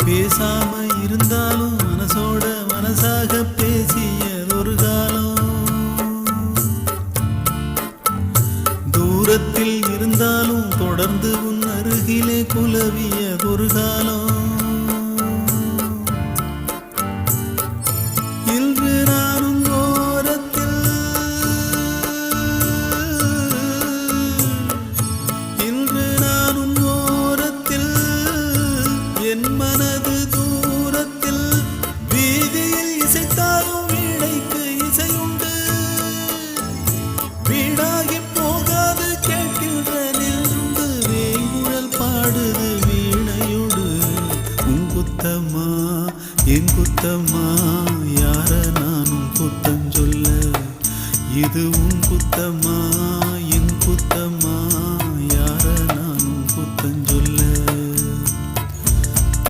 பேசாம இருந்தாலும் மனசோட மனசாக பேசியதொரு காலம், தூரத்தில் இருந்தாலும் தொடர்ந்து உன் அருகிலே குலவியதொரு காலம். இன்று நானும் ஓரத்தில், இன்று நானும் ஓரத்தில், என் மனது தூரத்தில், வீதியில் இசைத்தாலும் வீணைக்கு இசையுண்டு, வீடாகி போகாது கேட்கின்ற நின்று வேங்குழல் பாடுது வீணையோடு. உன் குத்தம்மா என் குத்தம்மா, யார நானும் குத்தம் சொல்ல, இது உன் குத்தம்மா.